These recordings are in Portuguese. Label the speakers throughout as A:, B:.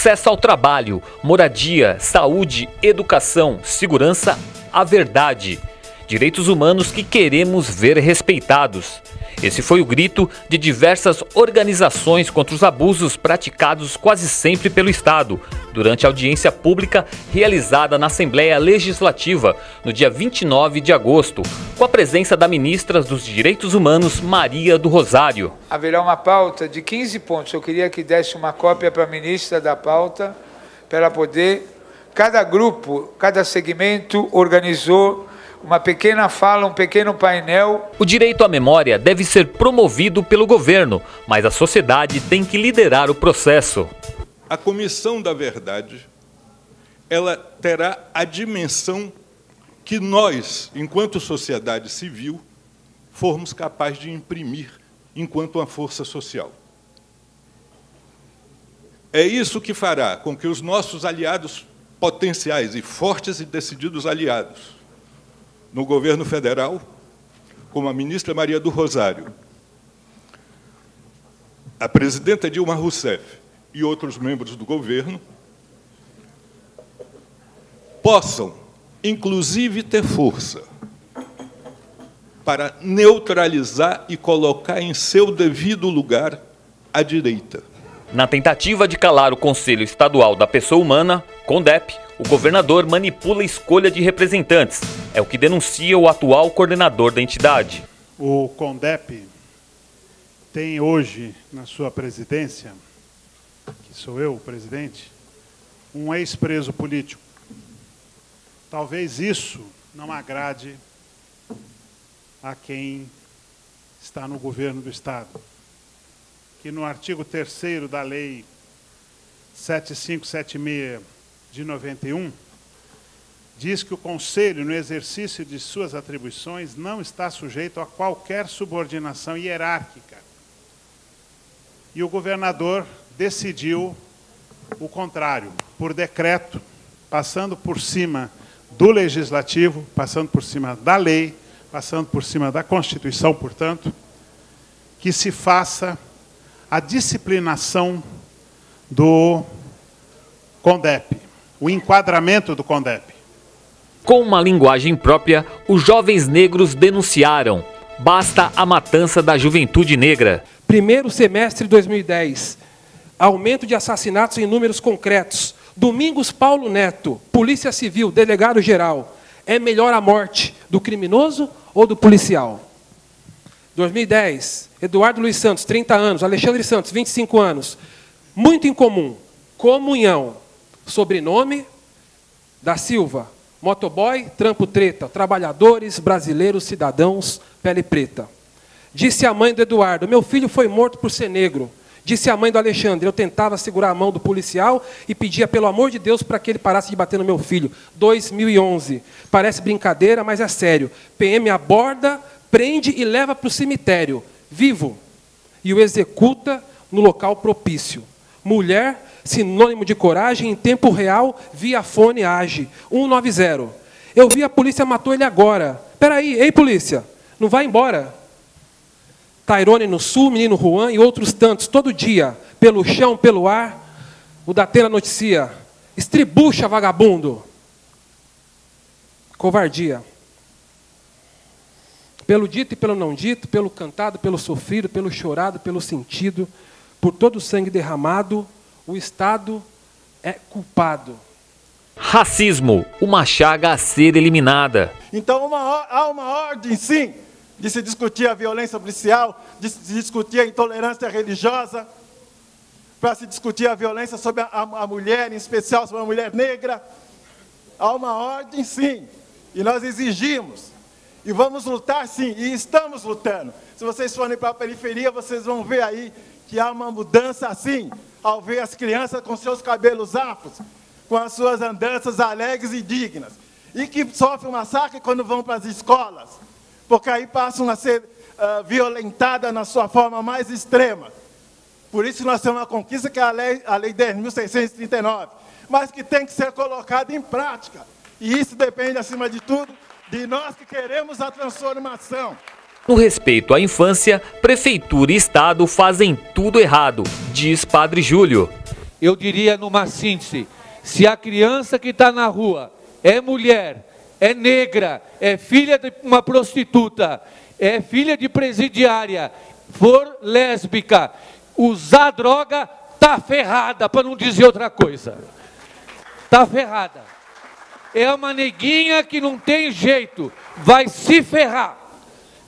A: acesso ao trabalho, moradia, saúde, educação, segurança, a verdade. Direitos humanos que queremos ver respeitados. Esse foi o grito de diversas organizações contra os abusos praticados quase sempre pelo Estado, durante a audiência pública realizada na Assembleia Legislativa, no dia 29 de agosto, com a presença da ministra dos Direitos Humanos, Maria do Rosário.
B: Haverá uma pauta de 15 pontos. Eu queria que desse uma cópia para a ministra da pauta, para ela poder... Cada grupo, cada segmento organizou uma pequena fala, um pequeno painel.
A: O direito à memória deve ser promovido pelo governo, mas a sociedade tem que liderar o processo.
C: A Comissão da Verdade, ela terá a dimensão que nós, enquanto sociedade civil, formos capazes de imprimir enquanto uma força social. É isso que fará com que os nossos aliados potenciais e fortes e decididos aliados no governo federal, como a ministra Maria do Rosário, a presidenta Dilma Rousseff e outros membros do governo, possam, inclusive, ter força para neutralizar e colocar em seu devido lugar a direita.
A: Na tentativa de calar o Conselho Estadual da Pessoa Humana, CONDEP, o governador manipula a escolha de representantes. É o que denuncia o atual coordenador da entidade.
D: O CONDEP tem hoje, na sua presidência, que sou eu o presidente, um ex-preso político. Talvez isso não agrade a quem está no governo do Estado, que no artigo 3º da Lei 7576 de 91, diz que o Conselho, no exercício de suas atribuições, não está sujeito a qualquer subordinação hierárquica. E o governador decidiu o contrário, por decreto, passando por cima do Legislativo, passando por cima da lei, passando por cima da Constituição, portanto, que se faça a disciplinação do CONDEP, o enquadramento do CONDEP.
A: Com uma linguagem própria, os jovens negros denunciaram: basta a matança da juventude negra.
E: Primeiro semestre de 2010, aumento de assassinatos em números concretos. Domingos Paulo Neto, Polícia Civil, delegado-geral. É melhor a morte do criminoso ou do policial? 2010, Eduardo Luiz Santos, 30 anos. Alexandre Santos, 25 anos. Muito incomum. Comunhão. Sobrenome da Silva. Motoboy, trampo treta. Trabalhadores, brasileiros, cidadãos, pele preta. Disse a mãe do Eduardo: meu filho foi morto por ser negro. Disse a mãe do Alexandre: eu tentava segurar a mão do policial e pedia pelo amor de Deus para que ele parasse de bater no meu filho. 2011. Parece brincadeira, mas é sério. PM aborda, prende e leva para o cemitério, vivo, e o executa no local propício. Mulher, sinônimo de coragem, em tempo real, via fone age. 190. Eu vi a polícia, matou ele agora. Espera aí, ei polícia, não vai embora. Tairone no Sul, menino Juan e outros tantos, todo dia, pelo chão, pelo ar. O Datena noticia: estribucha, vagabundo. Covardia. Pelo dito e pelo não dito, pelo cantado, pelo sofrido, pelo chorado, pelo sentido, por todo o sangue derramado, o Estado é culpado.
A: Racismo, uma chaga a ser eliminada.
F: Então há uma ordem, sim, de se discutir a violência policial, de se discutir a intolerância religiosa, para se discutir a violência sobre a mulher, em especial sobre a mulher negra. Há uma ordem, sim, e nós exigimos. E vamos lutar, sim, e estamos lutando. Se vocês forem para a periferia, vocês vão ver aí que há uma mudança, assim, ao ver as crianças com seus cabelos afros, com as suas andanças alegres e dignas, e que sofrem massacre quando vão para as escolas, porque aí passam a ser violentadas na sua forma mais extrema. Por isso nós temos uma conquista que é a Lei 10.639, mas que tem que ser colocada em prática. E isso depende, acima de tudo, de nós que queremos a transformação.
A: No respeito à infância, Prefeitura e Estado fazem tudo errado, diz Padre Júlio.
G: eu diria numa síntese, se a criança que está na rua é mulher, é negra, é filha de uma prostituta, é filha de presidiária, for lésbica, usar droga, tá ferrada, para não dizer outra coisa. Tá ferrada. É uma neguinha que não tem jeito, vai se ferrar.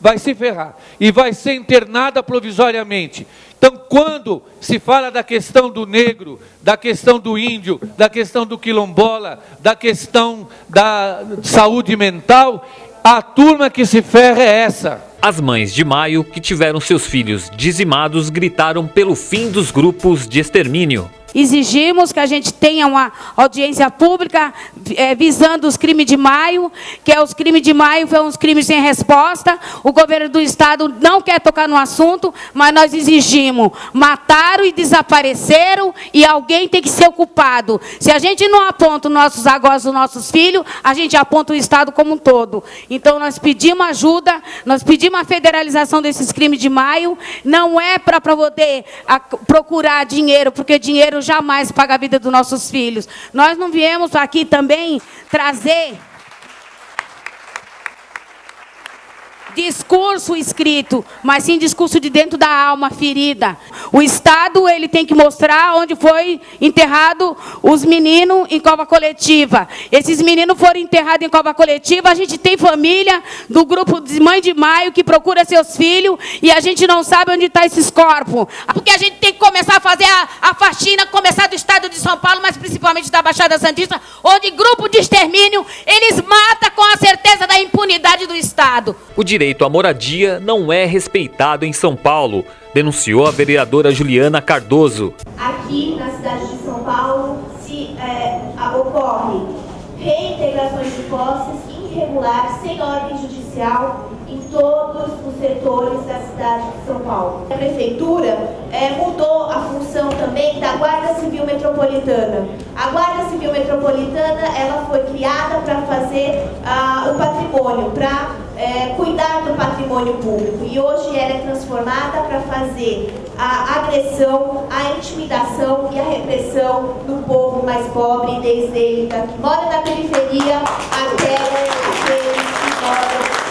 G: Vai se ferrar e vai ser internada provisoriamente. Então, quando se fala da questão do negro, da questão do índio, da questão do quilombola, da questão da saúde mental, a turma que se ferra é essa.
A: As mães de Maio, que tiveram seus filhos dizimados, gritaram pelo fim dos grupos de extermínio.
H: Exigimos que a gente tenha uma audiência pública visando os crimes de Maio, que os crimes de Maio foram uns crimes sem resposta. O governo do estado não quer tocar no assunto, mas nós exigimos. Mataram e desapareceram e alguém tem que ser o culpado. Se a gente não aponta os nossos agós, os nossos filhos, a gente aponta o estado como um todo. Então nós pedimos ajuda, nós pedimos a federalização desses crimes de Maio. Não é para poder procurar dinheiro, porque dinheiro jamais paga a vida dos nossos filhos. Nós não viemos aqui também trazer discurso escrito, mas sim discurso de dentro da alma ferida. O Estado, ele tem que mostrar onde foi enterrado os meninos em cova coletiva. Esses meninos foram enterrados em cova coletiva, a gente tem família do grupo de Mãe de Maio que procura seus filhos e a gente não sabe onde estão esses corpos. Porque a gente tem que começar a fazer a faxina, começar do Estado de São Paulo, mas principalmente da Baixada Santista, onde grupo de extermínio, eles matam com a certeza da impunidade do Estado.
A: O direito à moradia não é respeitado em São Paulo, denunciou a vereadora Juliana Cardoso.
I: Aqui na cidade de São Paulo ocorre reintegrações de posses irregulares sem ordem judicial em todos os setores da cidade de São Paulo. A prefeitura mudou a função também da Guarda Civil Metropolitana. A Guarda Civil Metropolitana ela foi criada para fazer o patrimônio, para cuidar do patrimônio público. E hoje ela é transformada para fazer a agressão, a intimidação e a repressão do povo mais pobre, desde ele que mora na periferia até aqueles que moram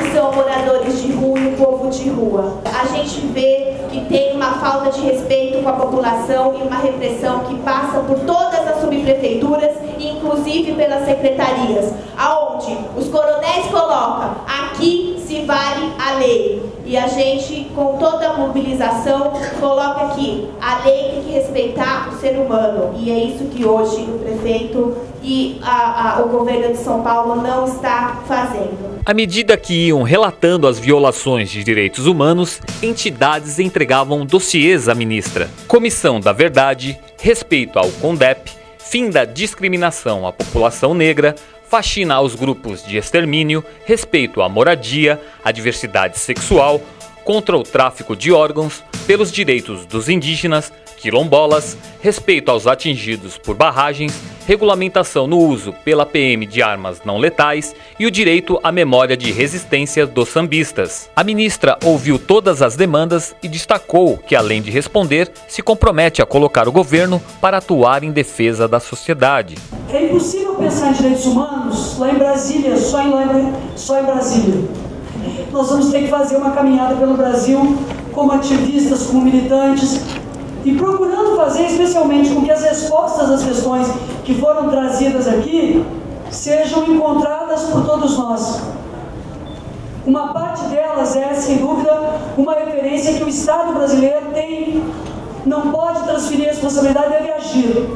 I: que são moradores de rua e o povo de rua. A gente vê que tem uma falta de respeito com a população e uma repressão que passa por todas as subprefeituras e inclusive pelas secretarias, aonde os coronéis colocam aqui se vale a lei. E a gente, com toda a mobilização, coloca aqui, a lei tem que respeitar o ser humano. E é isso que hoje o prefeito e o governo de São Paulo não está fazendo.
A: À medida que iam relatando as violações de direitos humanos, entidades entregavam dossiês à ministra. Comissão da Verdade, respeito ao CONDEP, fim da discriminação à população negra, faxina aos grupos de extermínio, respeito à moradia, à diversidade sexual, contra o tráfico de órgãos, pelos direitos dos indígenas, quilombolas, respeito aos atingidos por barragens, regulamentação no uso pela PM de armas não letais e o direito à memória de resistência dos sambistas. A ministra ouviu todas as demandas e destacou que, além de responder, se compromete a colocar o governo para atuar em defesa da sociedade.
J: É impossível pensar em direitos humanos lá em Brasília, só em Brasília. Nós vamos ter que fazer uma caminhada pelo Brasil como ativistas, como militantes, e procurando fazer especialmente com que as respostas às questões que foram trazidas aqui sejam encontradas por todos nós. Uma parte delas é, sem dúvida, uma referência que o Estado brasileiro tem, não pode transferir a responsabilidade, deve agir,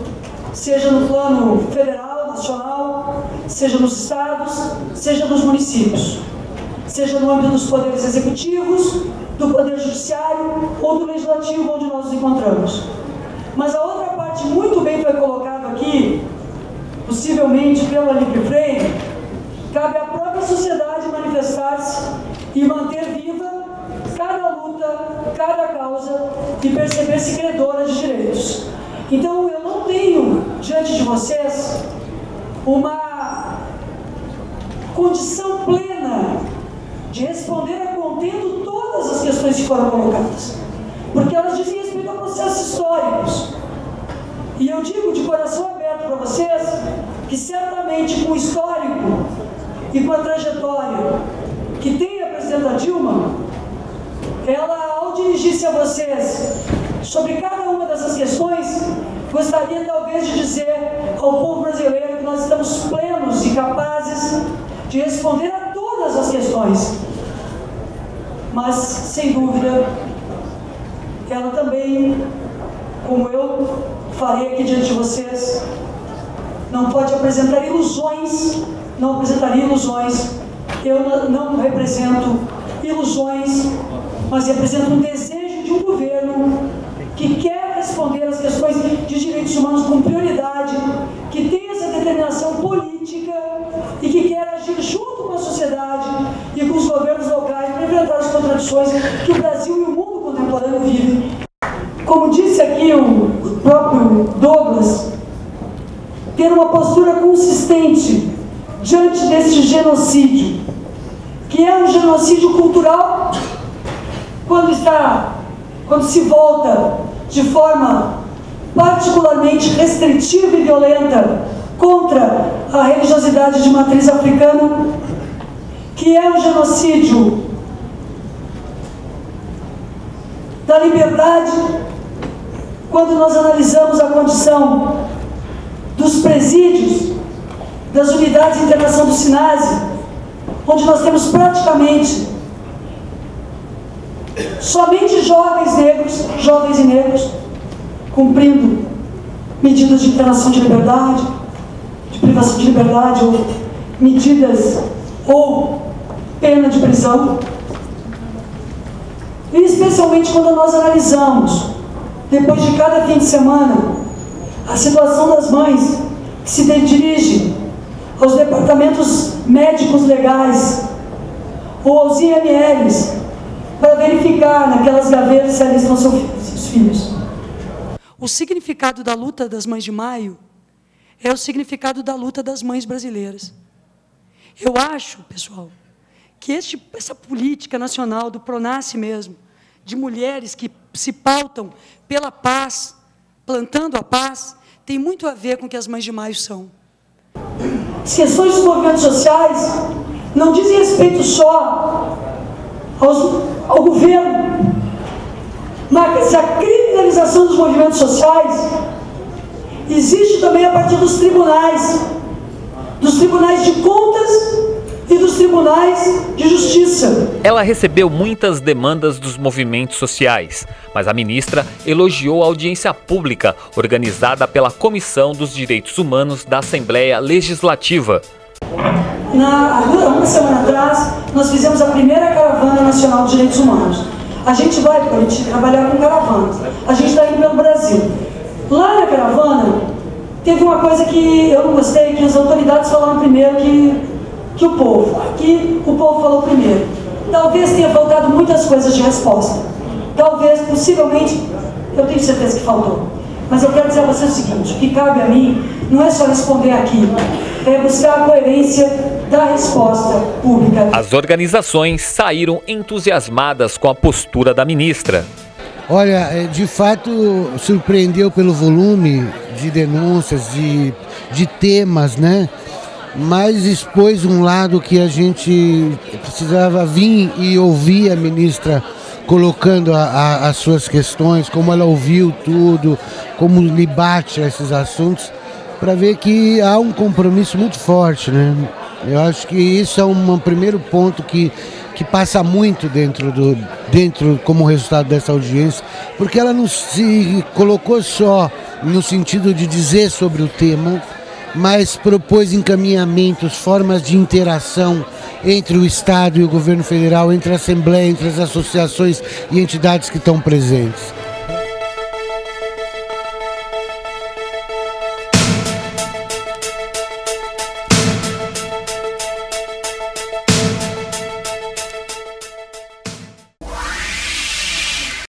J: seja no plano federal, nacional, seja nos estados, seja nos municípios, seja no âmbito dos poderes executivos, do Poder Judiciário ou do Legislativo, onde nós nos encontramos. Mas a outra parte, muito bem foi colocado aqui, possivelmente pela Libre Freire, cabe à própria sociedade manifestar-se e manter viva cada luta, cada causa e perceber-se credora de direitos. Então, eu não tenho, diante de vocês, uma condição plena de responder a contento todas as questões que foram colocadas. porque elas dizem respeito a processos históricos. E eu digo de coração aberto para vocês que certamente com o histórico e com a trajetória que tem a presidenta Dilma, ela, ao dirigir-se a vocês sobre cada uma dessas questões, gostaria talvez de dizer ao povo brasileiro que nós estamos plenos e capazes de responder a todas as questões. Mas, sem dúvida, ela também, como eu falei aqui diante de vocês, não pode apresentar ilusões, não apresentaria ilusões. Eu não represento ilusões, mas represento um desejo de um governo que quer responder às questões de direitos humanos com prioridade, que tem essa determinação política e que quer agir junto com a sociedade e com os governos locais para enfrentar as contradições que o Brasil e o mundo contemporâneo vivem. Como disse aqui o próprio Douglas, ter uma postura consistente diante desse genocídio, que é um genocídio cultural, quando se volta de forma particularmente restritiva e violenta contra a religiosidade de matriz africana, que é um genocídio da liberdade, quando nós analisamos a condição dos presídios, das unidades de internação do SINASE, onde nós temos praticamente somente jovens e negros, cumprindo medidas de internação de liberdade, de privação de liberdade, ou medidas ou pena de prisão. E especialmente quando nós analisamos, depois de cada fim de semana, a situação das mães que se dirigem aos departamentos médicos legais ou aos IMLs para verificar naquelas gavetas se ali estão seus filhos. O significado da luta das Mães de Maio é o significado da luta das mães brasileiras. Eu acho, pessoal, que essa política nacional do Pronasce mesmo, de mulheres que se pautam pela paz, plantando a paz, tem muito a ver com o que as Mães de Maio são. As questões dos movimentos sociais não dizem respeito só ao governo, mas a criminalização dos movimentos sociais existe também a partir dos tribunais de contas e dos tribunais de justiça.
A: Ela recebeu muitas demandas dos movimentos sociais, mas a ministra elogiou a audiência pública organizada pela Comissão dos Direitos Humanos da Assembleia Legislativa.
J: Uma semana atrás, nós fizemos a primeira Caravana Nacional de Direitos Humanos. A gente vai trabalhar com caravanas. A gente está indo pelo Brasil. Lá na caravana, teve uma coisa que eu não gostei, que as autoridades falaram primeiro que o povo. Aqui, o povo falou primeiro. Talvez tenha faltado muitas coisas de resposta. Talvez, possivelmente, eu tenho certeza que faltou. Mas eu quero dizer a vocês o seguinte, o que cabe a mim não é só responder aqui, é buscar a coerência da resposta pública.
A: As organizações saíram entusiasmadas com a postura da ministra.
K: Olha, de fato, surpreendeu pelo volume de denúncias, de temas, né? Mas expôs um lado que a gente precisava vir e ouvir a ministra colocando as suas questões, como ela ouviu tudo, como lhe bate a esses assuntos, para ver que há um compromisso muito forte, né? Eu acho que isso é um primeiro ponto que passa muito dentro como resultado dessa audiência, porque ela não se colocou só no sentido de dizer sobre o tema, mas propôs encaminhamentos, formas de interação entre o Estado e o governo federal, entre a Assembleia, entre as associações e entidades que estão presentes.